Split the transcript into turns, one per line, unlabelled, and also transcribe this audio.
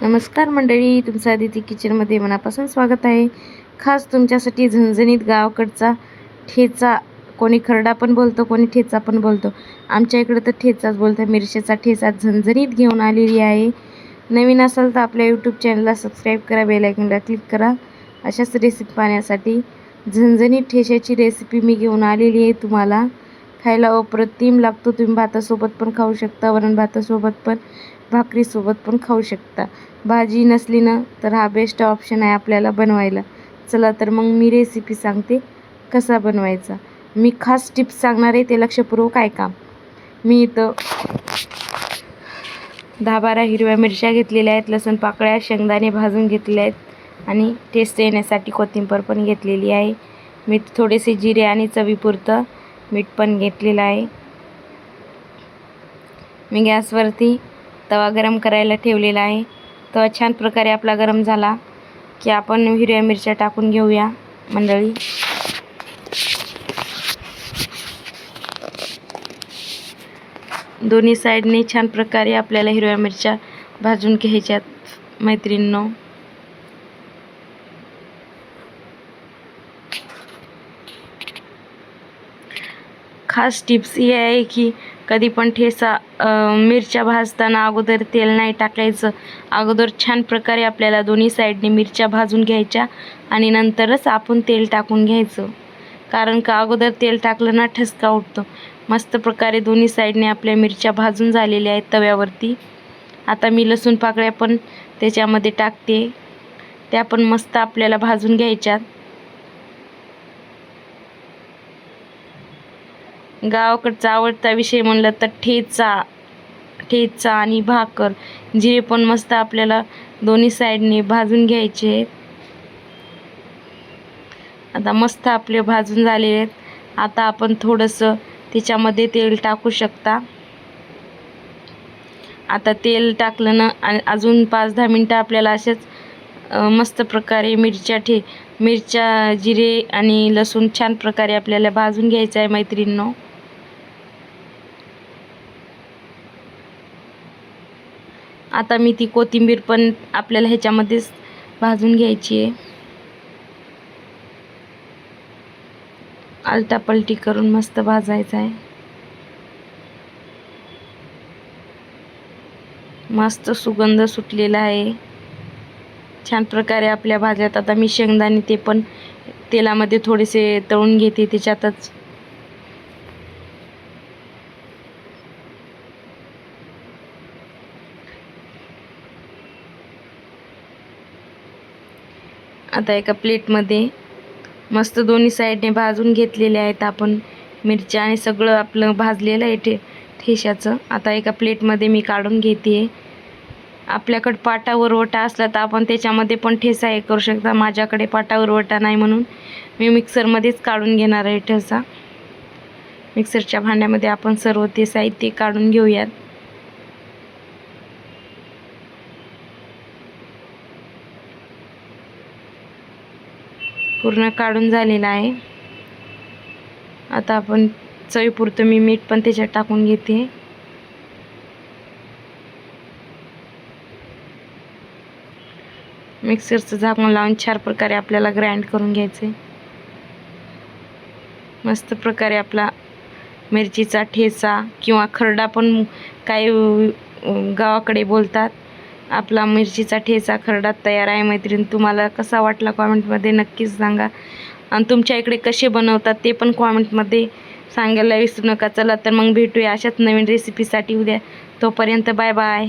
नमस्कार मंडळी, तुमचं आदिती किचनमध्ये मनापासून स्वागत आहे. खास तुमच्यासाठी झणझणीत गावाकडचा ठेचा, कोणी खरडा पण बोलतो, कोणी ठेचा पण बोलतो. आमच्या इकडे तर ठेचाच बोलतात. मिरचीचा ठेचा झणझणीत घेऊन आलेली आहे. नवीन असाल तर आपल्या यूट्यूब चॅनलला सबस्क्राईब करा, बेल आयकॉनला क्लिक करा. अशाच रेसिपी पाहण्यासाठी झणझणीत ठेच्याची रेसिपी मी घेऊन आलेली आहे. तुम्हाला खायला अप्रतिम लागतो. तुम्ही भातासोबत पण खाऊ शकता, वरण भातासोबत पण, भाकरीसोबत पण खाऊ शकता. भाजी नसली ना तर हा बेस्ट ऑप्शन आहे आपल्याला बनवायला. चला तर मग मी रेसिपी सांगते कसा बनवायचा. मी खास टिप्स सांगणार आहे, ते लक्षपूर्वक ऐका. मी इथं 10-12 हिरव्या मिरच्या घेतलेल्या आहेत, लसूण पाकळ्या, शेंगदाणे भाजून घेतले आहेत आणि टेस्ट येण्यासाठी कोथिंबीर पण घेतलेली आहे. मी थोडेसे जिरे आणि चवीपुरतं मीठ पण घेतलेलं आहे. मी गॅसवरती तवा गरम करायला ठेवलेला आहे. तवा छान प्रकारे आपला गरम झाला की आपण हिरव्या मिरच्या टाकून घेऊया मंडळी. दोन्ही साईडने छान प्रकारे आपल्याला हिरव्या मिरच्या भाजून घ्यायच्यात मैत्रिणींनो. खास टिप्स ही आहे की कधी पण ठेचा मिरच्या भाजताना अगोदर तेल नाही टाकायचं. अगोदर छान प्रकारे आपल्याला दोन्ही साईडने मिरच्या भाजून घ्यायच्या आणि नंतरच आपण तेल टाकून घ्यायचं. कारण का अगोदर तेल टाकलं ना ठसका उठतो. मस्त प्रकारे दोन्ही साईडने आपल्या मिरच्या भाजून झालेल्या आहेत तव्यावरती. आता मी लसूण पाकळ्या पण त्याच्यामध्ये टाकते, त्या पण मस्त आपल्याला भाजून घ्यायच्यात. गावाकडचा आवडता विषय म्हणलं तर ठेचा आणि भाकर, जिरे पण मस्त आपल्याला दोन्ही साईडने भाजून घ्यायचे. आता मस्त आपले भाजून झालेले आहेत. आता आपण थोडंसं त्याच्यामध्ये तेल टाकू शकता. आता तेल टाकलं ना अजून 5-10 मिनटं आपल्याला असेच मस्त प्रकारे मिरच्या, जिरे आणि लसूण छान प्रकारे आपल्याला भाजून घ्यायचं आहे मैत्रिणींनो. आता मी ती कोथिंबीर पण आपल्याला ह्याच्यामध्येच भाजून घ्यायची आहे. आलटापलटी करून मस्त भाजायचं आहे. मस्त सुगंध सुटलेला आहे छान प्रकारे आपल्या भाज्यात. आता मी शेंगदाणे ते पण तेलामध्ये थोडेसे तळून घेते त्याच्यातच. आता एका प्लेटमध्ये मस्त दोन्ही साईडने भाजून घेतलेले आहेत आपण मिरच्या आणि सगळं आपलं भाजलेलं आहे ठेच्याचं. आता एका प्लेटमध्ये मी काढून घेते. आपल्याकडे पाटा वरवटा असला तर आपण त्याच्यामध्ये पण ठेचा हे करू शकता. माझ्याकडे पाटा वरवटा नाही म्हणून मी मिक्सरमध्येच काढून घेणार आहे ठेचा. मिक्सरच्या भांड्यामध्ये आपण सर्व ते साहित्य काढून घेऊयात. पूर्ण काढून झालेला आहे. आता आपण चवीपुरतं मी मीठ पण त्याच्यात टाकून घेते. मिक्सरचं झाकण लावून छान प्रकारे आपल्याला ग्राइंड करून घ्यायचे. मस्त प्रकारे आपला मिरचीचा ठेचा किंवा खरडा पण काही गावाकडे बोलतात. आपला मिरचीचा ठेचा खरडा तयार आहे मैत्रीण. तुम्हाला कसा वाटला कॉमेंटमध्ये नक्कीच सांगा. आणि तुमच्या इकडे कसे बनवतात ते पण कॉमेंटमध्ये सांगायला विसरू नका. चला तर मग भेटूया अशाच नवीन रेसिपीसाठी उद्या. तोपर्यंत बाय बाय.